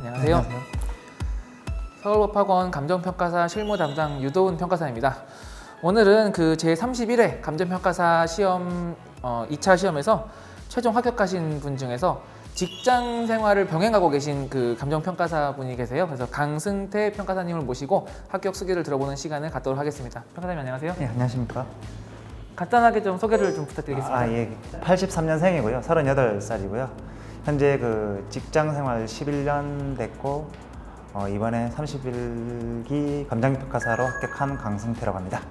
안녕하세요. 안녕하세요. 서울법학원 감정평가사 실무 담당 유도훈 평가사입니다. 오늘은 그 제31회 감정평가사 시험 2차 시험에서 최종 합격하신 분 중에서 직장 생활을 병행하고 계신 그 감정평가사 분이 계세요. 그래서 강승태 평가사님을 모시고 합격 소개를 들어보는 시간을 갖도록 하겠습니다. 평가사님 안녕하세요. 네, 안녕하십니까? 간단하게 좀 소개를 좀 부탁드리겠습니다. 예. 83년생이고요. 38살이고요. 현재 그 직장 생활 11년 됐고 이번에 30일기 감정평가사로 합격한 강승태라고 합니다.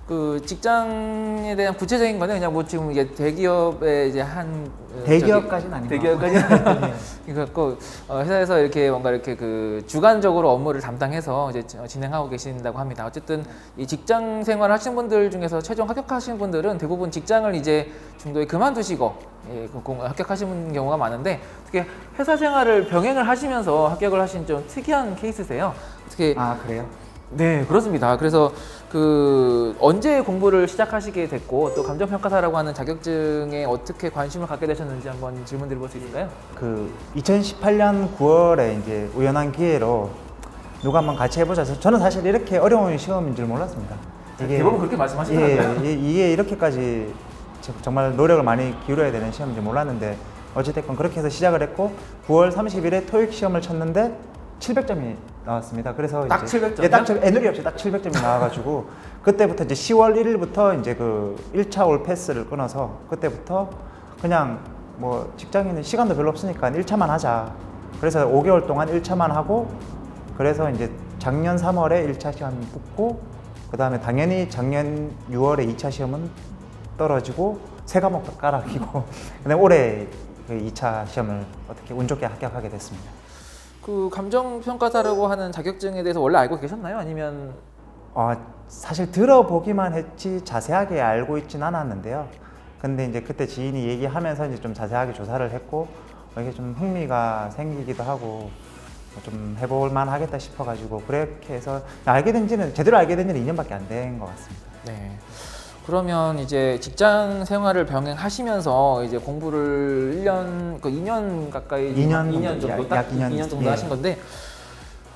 그 직장에 대한 구체적인 거는 그냥 뭐 지금 이게 대기업에 이제 한 대기업까지는 아니고 대기업까지는 그래갖고 회사에서 이렇게 뭔가 이렇게 그 주관적으로 업무를 담당해서 이제 진행하고 계신다고 합니다. 어쨌든 이 직장 생활 하시는 분들 중에서 최종 합격하신 분들은 대부분 직장을 이제 중도에 그만두시고 합격하시는 경우가 많은데 어떻게 회사 생활을 병행을 하시면서 합격을 하신 좀 특이한 케이스세요. 어떻게 그래요? 네, 그렇습니다. 그래서 그 언제 공부를 시작하시게 됐고 또 감정평가사라고 하는 자격증에 어떻게 관심을 갖게 되셨는지 한번 질문 드려볼 수 있을까요? 그 2018년 9월에 이제 우연한 기회로 누가 한번 같이 해보자 해서 저는 사실 이렇게 어려운 시험인 줄 몰랐습니다. 대부분 그렇게 말씀하시더라고요. 이게 이렇게까지 정말 노력을 많이 기울여야 되는 시험인 줄 몰랐는데 어찌됐건 그렇게 해서 시작을 했고 9월 30일에 토익 시험을 쳤는데 700점이 나왔습니다. 그래서 딱 이제 700점이요? 예, 딱 애누리 없이 딱 700점이 나와가지고 그때부터 이제 10월 1일부터 이제 그 1차 올 패스를 끊어서 그때부터 그냥 뭐 직장인은 시간도 별로 없으니까 1차만 하자. 그래서 5개월 동안 1차만 하고 그래서 이제 작년 3월에 1차 시험 붙고 그 다음에 당연히 작년 6월에 2차 시험은 떨어지고 세 과목 다 까락이고 근데 올해 그 2차 시험을 어떻게 운 좋게 합격하게 됐습니다. 그 감정평가사라고 하는 자격증에 대해서 원래 알고 계셨나요? 아니면 사실 들어보기만 했지 자세하게 알고 있진 않았는데요. 근데 이제 그때 지인이 얘기하면서 이제 좀 자세하게 조사를 했고 이게 좀 흥미가 생기기도 하고 좀 해볼만 하겠다 싶어가지고 그렇게 해서 제대로 알게 된 지는 2년밖에 안 된 것 같습니다. 네. 그러면 이제 직장 생활을 병행하시면서 이제 공부를 2년 가까이 2년 정도 약 2년 정도 예. 하신 건데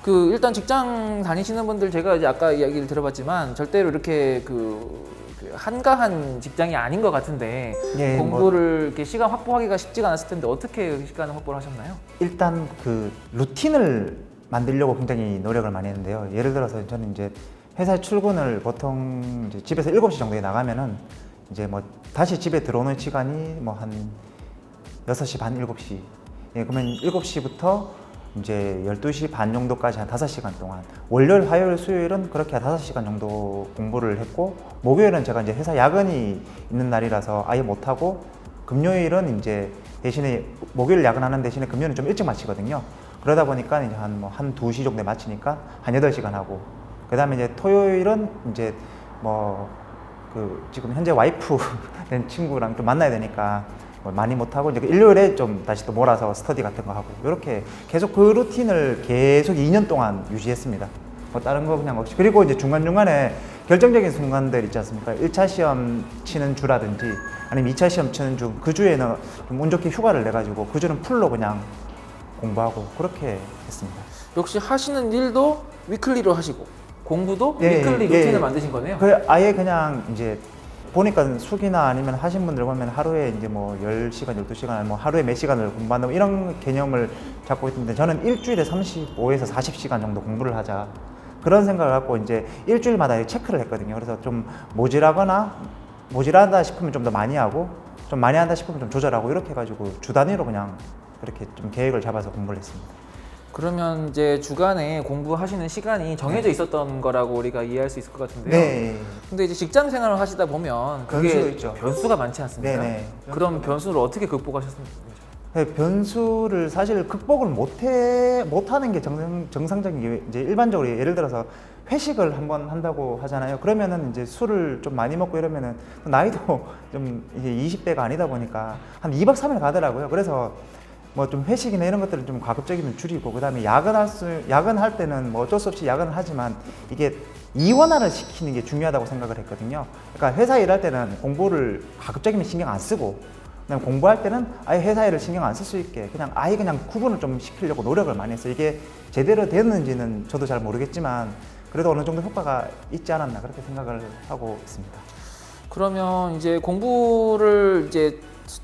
그 일단 직장 다니시는 분들 제가 이제 아까 이야기를 들어봤지만 절대로 이렇게 그 한가한 직장이 아닌 것 같은데 예, 공부를 이렇게 시간 확보하기가 쉽지가 않았을 텐데 어떻게 시간을 확보를 하셨나요? 일단 그 루틴을 만들려고 굉장히 노력을 많이 했는데요. 예를 들어서 저는 이제 회사에 출근을 보통 이제 집에서 7시 정도에 나가면은 이제 뭐 다시 집에 들어오는 시간이 뭐 한 6시 반, 7시. 예, 그러면 7시부터 이제 12시 반 정도까지 한 5시간 동안 월요일, 화요일, 수요일은 그렇게 한 5시간 정도 공부를 했고 목요일은 제가 이제 회사 야근이 있는 날이라서 아예 못하고 금요일은 이제 대신에 목요일 야근하는 대신에 금요일은 좀 일찍 마치거든요. 그러다 보니까 이제 한 2시 정도에 마치니까 한 8시간 하고 그 다음에 이제 토요일은 이제 지금 현재 와이프 된 친구랑 좀 만나야 되니까 뭐 많이 못하고 이제 일요일에 좀 다시 또 몰아서 스터디 같은 거 하고 이렇게 계속 그 루틴을 계속 2년 동안 유지했습니다. 뭐 다른 거 그냥 없이. 그리고 이제 중간중간에 결정적인 순간들 있지 않습니까? 1차 시험 치는 주라든지 아니면 2차 시험 치는 주, 그 주에는 좀 운 좋게 휴가를 내가지고 그 주는 풀로 그냥 공부하고 그렇게 했습니다. 역시 하시는 일도 위클리로 하시고 공부도 예, 위클리 예, 루틴을 예. 만드신 거네요. 아예 그냥 이제 보니까 숙이나 아니면 하신 분들 보면 하루에 이제 뭐 10시간, 12시간, 뭐 하루에 몇 시간을 공부한다 뭐 이런 개념을 잡고 있는데 저는 일주일에 35에서 40시간 정도 공부를 하자. 그런 생각을 갖고 이제 일주일마다 체크를 했거든요. 그래서 좀 모자라다 싶으면 좀 더 많이 하고 좀 많이 한다 싶으면 좀 조절하고 이렇게 해가지고 주 단위로 그냥 그렇게 좀 계획을 잡아서 공부를 했습니다. 그러면 이제 주간에 공부하시는 시간이 정해져 있었던 거라고 우리가 이해할 수 있을 것 같은데요. 네. 근데 이제 직장 생활을 하시다 보면 그게 변수도 있죠. 변수가 많지 않습니까? 네네. 그럼 변수를 어떻게 극복하셨습니까? 네, 변수를 사실 극복을 못하는 게 정상적인 게 이제 일반적으로 예를 들어서 회식을 한번 한다고 하잖아요. 그러면은 이제 술을 좀 많이 먹고 이러면은 나이도 좀 이제 20대가 아니다 보니까 한 2박 3일 가더라고요. 그래서 뭐 좀 회식이나 이런 것들을 좀 가급적이면 줄이고 그다음에 야근할 때는 뭐 어쩔 수 없이 야근을 하지만 이게 이원화를 시키는 게 중요하다고 생각을 했거든요. 그러니까 회사 일할 때는 공부를 가급적이면 신경 안 쓰고 그다음에 공부할 때는 아예 회사 일을 신경 안 쓸 수 있게 그냥 아예 그냥 구분을 좀 시키려고 노력을 많이 했어요. 이게 제대로 됐는지는 저도 잘 모르겠지만 그래도 어느 정도 효과가 있지 않았나 그렇게 생각을 하고 있습니다. 그러면 이제 공부를 이제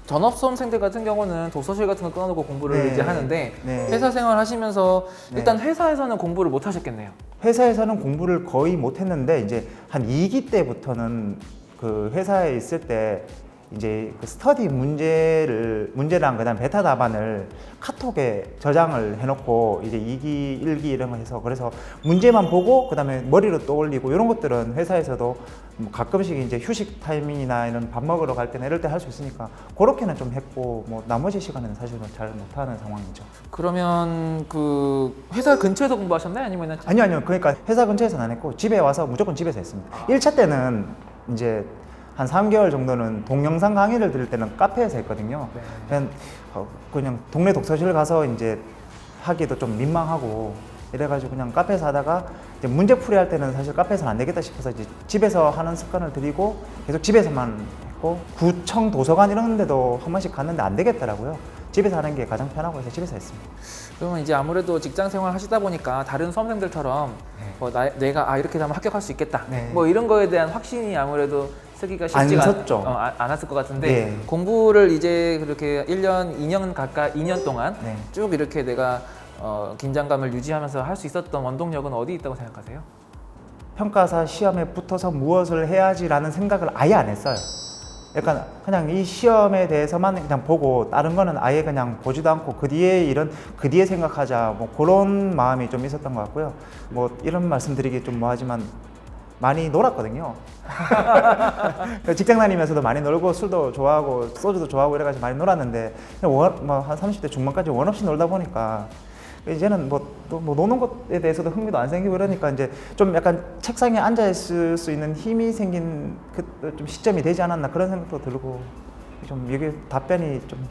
전업 수험생들 같은 경우는 도서실 같은 거 끊어놓고 공부를 네. 이제 하는데 네. 회사 생활 하시면서 네. 일단 회사에서는 공부를 못 하셨겠네요. 회사에서는 공부를 거의 못 했는데 이제 한 2기 때부터는 그 회사에 있을 때 이제 그 스터디 문제랑 그다음 베타 답안을 카톡에 저장을 해놓고 이제 2기, 1기 이런 거 해서 그래서 문제만 보고 그다음에 머리로 떠올리고 이런 것들은 회사에서도 뭐 가끔씩 이제 휴식 타이밍이나 이런 밥 먹으러 갈 때나 이럴 때 할 수 있으니까 그렇게는 좀 했고 뭐 나머지 시간에는 사실은 잘 못하는 상황이죠. 그러면 그 회사 근처에서 공부하셨나요? 아니면 아니요. 그러니까 회사 근처에서는 안 했고 집에 와서 무조건 집에서 했습니다. 1차 때는 이제 한 3개월 정도는 동영상 강의를 들을 때는 카페에서 했거든요. 네. 그냥 동네 독서실 가서 이제 하기도 좀 민망하고 이래가지고 그냥 카페에서 하다가 이제 문제 풀이 할 때는 사실 카페에서는 안 되겠다 싶어서 이제 집에서 하는 습관을 들이고 계속 집에서만 했고 구청 도서관 이런 데도 한 번씩 갔는데 안 되겠더라고요. 집에서 하는 게 가장 편하고 해서 집에서 했습니다. 그러면 이제 아무래도 직장 생활 하시다 보니까 다른 수험생들처럼 뭐 내가 이렇게 하면 합격할 수 있겠다. 네. 뭐 이런 거에 대한 확신이 아무래도 쓰기가 안 쉽지가 섰죠. 않았을 것 같은데 네. 공부를 이제 그렇게 1년, 2년 가까이 2년 동안 네. 쭉 이렇게 내가 긴장감을 유지하면서 할 수 있었던 원동력은 어디 있다고 생각하세요? 평가사 시험에 붙어서 무엇을 해야지라는 생각을 아예 안 했어요. 약간 그냥 이 시험에 대해서만 그냥 보고 다른 거는 아예 그냥 보지도 않고 그 뒤에 생각하자 뭐 그런 마음이 좀 있었던 것 같고요. 뭐 이런 말씀드리기 좀 뭐하지만 많이 놀았거든요. 직장 다니면서도 많이 놀고 술도 좋아하고 소주도 좋아하고 이래가지고 많이 놀았는데 한 30대 중반까지 원 없이 놀다 보니까 이제는 또 노는 것에 대해서도 흥미도 안 생기고 이러니까 이제 좀 약간 책상에 앉아 있을 수 있는 힘이 생긴 좀 시점이 되지 않았나 그런 생각도 들고 좀 이게 답변이 좀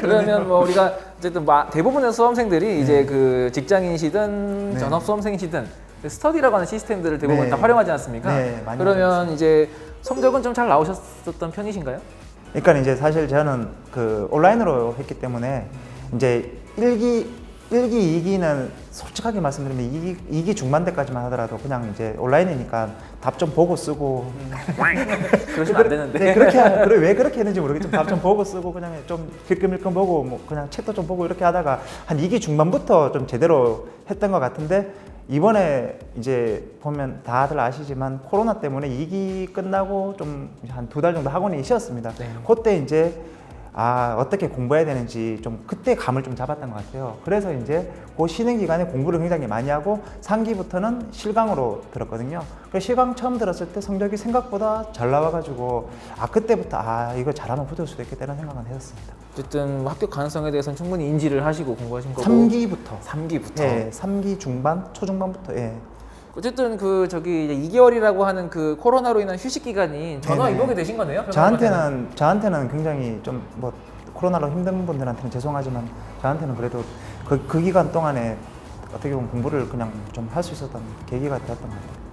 그러면 뭐 우리가 어쨌든 대부분의 수험생들이 이제 네. 그 직장인이시든 네. 전업 수험생이시든 그 스터디라고 하는 시스템들을 대부분 네. 다 활용하지 않습니까? 네, 많이 그러면 이제 성적은 좀 잘 나오셨었던 편이신가요? 그러니까 이제 사실 저는 그 온라인으로 했기 때문에 이제 1기, 2기는 솔직하게 말씀드리면 2기 중반대까지만 하더라도 그냥 이제 온라인이니까 답 좀 보고 쓰고 그러시면 안 되는데. 네, 왜 그렇게 했는지 모르겠지만 답 좀 보고 쓰고 그냥 좀 힐끔힐끔 보고 뭐 그냥 책도 좀 보고 이렇게 하다가 한 2기 중반부터 좀 제대로 했던 것 같은데 이번에 이제 보면 다들 아시지만 코로나 때문에 2기 끝나고 좀 한 2달 정도 학원이 쉬었습니다. 네. 그때 이제 어떻게 공부해야 되는지 좀 그때 감을 좀 잡았던 것 같아요. 그래서 이제 그 쉬는 기간에 공부를 굉장히 많이 하고 3기부터는 실강으로 들었거든요. 그래서 실강 처음 들었을 때 성적이 생각보다 잘 나와가지고 그때부터 이거 잘하면 붙을 수도 있겠다는 생각은 했었습니다. 어쨌든 뭐 합격 가능성에 대해서는 충분히 인지를 하시고 공부하신 거고. 3기부터. 3기부터. 예, 3기 중반, 초중반부터. 예. 어쨌든 그 저기 이제 2개월이라고 하는 그 코로나로 인한 휴식 기간이 전화 네네. 위복이 되신 거네요. 저한테는 굉장히 좀 뭐 코로나로 힘든 분들한테는 죄송하지만 저한테는 그래도 그 기간 동안에 어떻게 보면 공부를 그냥 좀 할 수 있었던 계기가 되었던 것 같아요.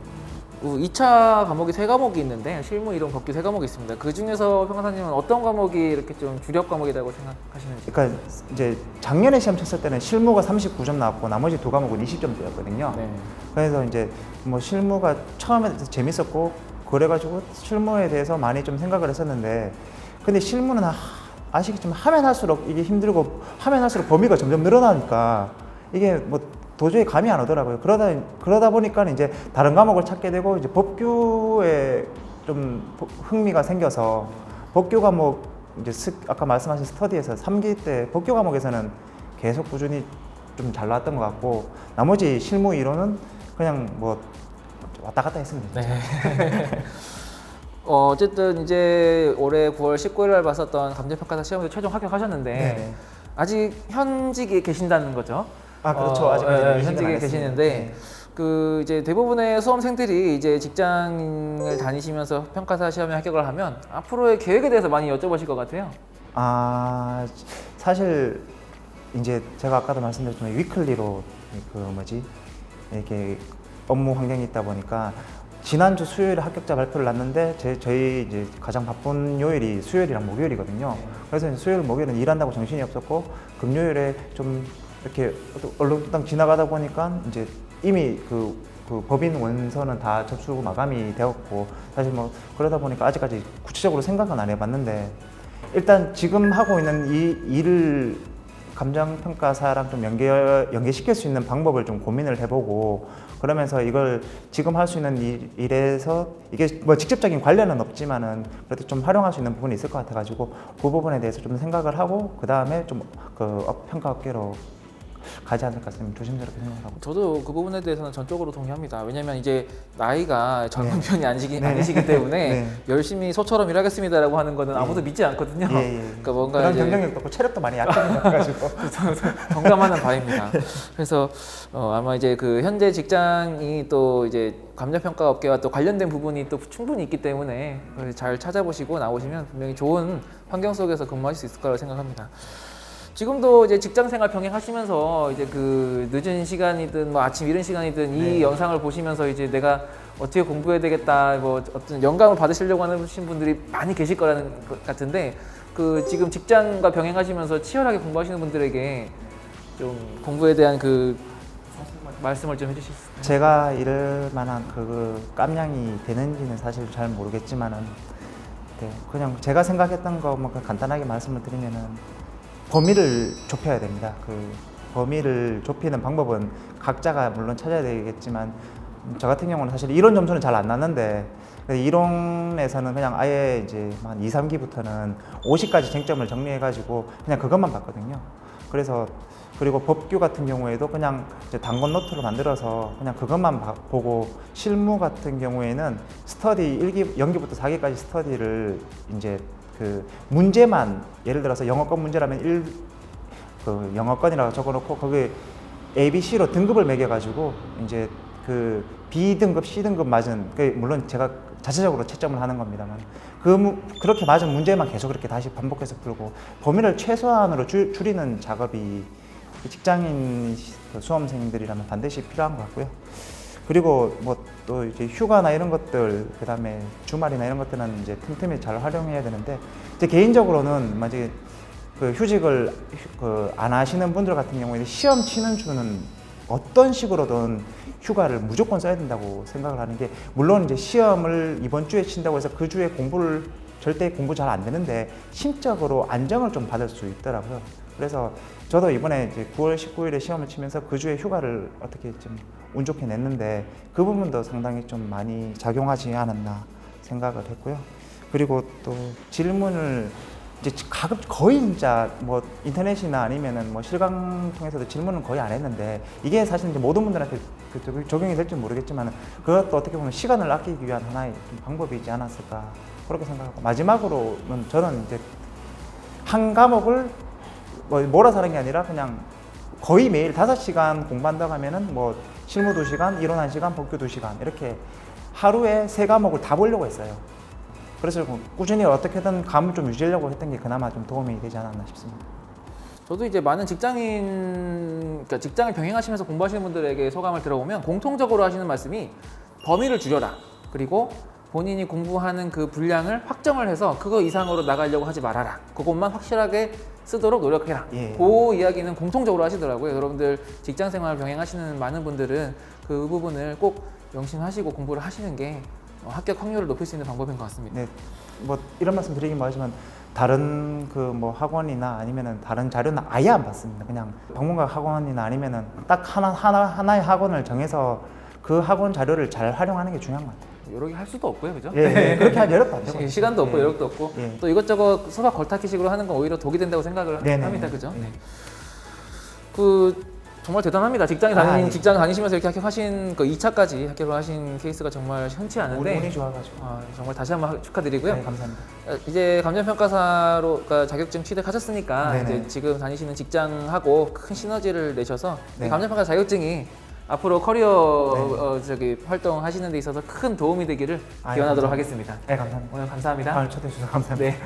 2차 과목이 3과목이 있는데 실무, 이론, 법규 3과목이 있습니다. 그 중에서 평가사님은 어떤 과목이 이렇게 좀 주력 과목이라고 생각하시는지? 그러니까 이제 작년에 시험 쳤을 때는 실무가 39점 나왔고 나머지 2과목은 20점대였거든요. 네. 그래서 이제 뭐 실무가 처음에 재밌었고 그래가지고 실무에 대해서 많이 좀 생각을 했었는데 근데 실무는 아시겠지만 하면 할수록 이게 힘들고 하면 할수록 범위가 점점 늘어나니까 이게 뭐 도저히 감이 안 오더라고요. 그러다 보니까 이제 다른 과목을 찾게 되고 이제 법규에 좀 흥미가 생겨서 법규 과목 이제 아까 말씀하신 스터디에서 3기 때 법규 과목에서는 계속 꾸준히 좀 잘 나왔던 것 같고 나머지 실무 이론은 그냥 뭐 왔다 갔다 했습니다. 네. 어쨌든 이제 올해 9월 19일 날 봤었던 감정평가사 시험에서 최종 합격하셨는데 네. 아직 현직에 계신다는 거죠? 그렇죠. 아직까지 현직에 계시는데 그 이제 대부분의 수험생들이 이제 직장을 다니시면서 평가사 시험에 합격을 하면 앞으로의 계획에 대해서 많이 여쭤보실 것 같아요. 사실 이제 제가 아까도 말씀드렸지만 위클리로 이렇게 업무 환경이 있다 보니까 지난주 수요일에 합격자 발표를 났는데 저희 이제 가장 바쁜 요일이 수요일이랑 목요일이거든요. 그래서 이제 수요일, 목요일은 일한다고 정신이 없었고 금요일에 좀 이렇게 얼렁뚱땅 지나가다 보니까 이제 이미 그 법인 원서는 다 접수 마감이 되었고 사실 뭐 그러다 보니까 아직까지 구체적으로 생각은 안 해봤는데 일단 지금 하고 있는 이 일을 감정평가사랑 좀 연계시킬 수 있는 방법을 좀 고민을 해보고 그러면서 이걸 지금 할 수 있는 일에서 이게 뭐 직접적인 관련은 없지만은 그래도 좀 활용할 수 있는 부분이 있을 것 같아가지고 그 부분에 대해서 좀 생각을 하고 그 다음에 좀 그 평가업계로 가지 않을까 싶으면 조심스럽게 생각하고. 저도 그 부분에 대해서는 전적으로 동의합니다. 왜냐면 이제 나이가 젊은 편이 아니시기 때문에 네. 열심히 소처럼 일하겠습니다라고 하는 거는 아무도 믿지 않거든요. 그러니까 뭔가 그런 이제 경쟁력도 없고 체력도 많이 약한 것 같아가지고. 동감하는 바입니다. 그래서 아마 이제 그 현재 직장이 또 이제 감정평가 업계와 또 관련된 부분이 또 충분히 있기 때문에 잘 찾아보시고 나오시면 분명히 좋은 환경 속에서 근무하실 수 있을 거라고 생각합니다. 지금도 이제 직장 생활 병행하시면서 이제 그 늦은 시간이든 뭐 아침 이른 시간이든 이 영상을 보시면서 이제 내가 어떻게 공부해야 되겠다 뭐 어떤 영감을 받으시려고 하신 분들이 많이 계실 거라는 것 같은데 그 지금 직장과 병행하시면서 치열하게 공부하시는 분들에게 좀 공부에 대한 그 말씀을 좀 해주실 수 있을까요? 제가 이럴 만한 그 깜냥이 되는지는 사실 잘 모르겠지만은 그냥 제가 생각했던 거 뭐 간단하게 말씀을 드리면은 범위를 좁혀야 됩니다. 그 범위를 좁히는 방법은 각자가 물론 찾아야 되겠지만 저 같은 경우는 사실 이론 점수는 잘 안 났는데 이론에서는 그냥 아예 이제 한 2, 3기부터는 50까지 쟁점을 정리해가지고 그냥 그것만 봤거든요. 그래서 그리고 법규 같은 경우에도 그냥 이제 단권 노트를 만들어서 그냥 그것만 보고 실무 같은 경우에는 스터디 0기부터 4기까지 스터디를 이제 그 문제만 예를 들어서 영어권 문제라면 그 영어권이라고 적어놓고 거기에 ABC로 등급을 매겨가지고 이제 그 B등급, C등급 맞은 물론 제가 자체적으로 채점을 하는 겁니다만 그렇게 맞은 문제만 계속 그렇게 다시 반복해서 풀고 범위를 최소한으로 줄이는 작업이 직장인 수험생들이라면 반드시 필요한 것 같고요. 그리고 뭐 또 이제 휴가나 이런 것들 그다음에 주말이나 이런 것들은 이제 틈틈이 잘 활용해야 되는데 제 개인적으로는 만약에 그 휴직을 안 하시는 분들 같은 경우에 시험 치는 주는 어떤 식으로든 휴가를 무조건 써야 된다고 생각을 하는 게 물론 이제 시험을 이번 주에 친다고 해서 그 주에 공부를 절대 공부 잘 안 되는데 심적으로 안정을 좀 받을 수 있더라고요. 그래서 저도 이번에 이제 9월 19일에 시험을 치면서 그 주에 휴가를 어떻게 좀 운 좋게 냈는데 그 부분도 상당히 좀 많이 작용하지 않았나 생각을 했고요. 그리고 또 질문을 이제 거의 진짜 뭐 인터넷이나 아니면은 뭐 실강 통해서도 질문은 거의 안 했는데 이게 사실 이제 모든 분들한테 적용이 될지 모르겠지만 그것도 어떻게 보면 시간을 아끼기 위한 하나의 좀 방법이지 않았을까 그렇게 생각하고 마지막으로는 저는 이제 한 과목을 뭐 몰아서 하는 게 아니라 그냥 거의 매일 5시간 공부한다고 하면은 뭐 실무 2시간, 이론 1시간, 복교 2시간 이렇게 하루에 3과목을 다 보려고 했어요. 그래서 꾸준히 어떻게든 감을 좀 유지하려고 했던 게 그나마 좀 도움이 되지 않았나 싶습니다. 저도 이제 많은 그러니까 직장을 병행하시면서 공부하시는 분들에게 소감을 들어보면 공통적으로 하시는 말씀이 범위를 줄여라. 그리고 본인이 공부하는 그 분량을 확정을 해서 그거 이상으로 나가려고 하지 말아라. 그것만 확실하게 쓰도록 노력해라. 예. 그 이야기는 공통적으로 하시더라고요. 여러분들 직장 생활 병행하시는 많은 분들은 그 부분을 꼭 명심하시고 공부를 하시는 게 합격 확률을 높일 수 있는 방법인 것 같습니다. 네, 뭐 이런 말씀 드리긴 뭐하지만 다른 그 뭐 학원이나 아니면은 다른 자료는 아예 안 봤습니다. 그냥 방문각 학원이나 아니면은 딱 하나의 학원을 정해서 그 학원 자료를 잘 활용하는 게 중요한 것 같아요. 여러 개 할 수도 없고요, 그죠? 예, 그렇게 할 여력도 안 되고 시간도 없고 여력도 없고 예. 또 이것저것 수박 걸타기식으로 하는 건 오히려 독이 된다고 생각을 네네네. 합니다, 그죠? 네. 그 정말 대단합니다. 직장 예. 다니시면서 이렇게 합격하신 그 2차까지 합격을 하신 케이스가 정말 흔치 않은데 운이 좋아가지고. 정말 다시 한번 축하드리고요. 네, 감사합니다. 이제 감정평가사로 그러니까 자격증 취득하셨으니까 네네. 이제 지금 다니시는 직장하고 큰 시너지를 내셔서 네. 이 감정평가 자격증이 앞으로 커리어 활동하시는 데 있어서 큰 도움이 되기를 기원하도록 감사합니다. 하겠습니다. 네, 감사합니다. 오늘 감사합니다. 초대해 주셔서 감사합니다. 네.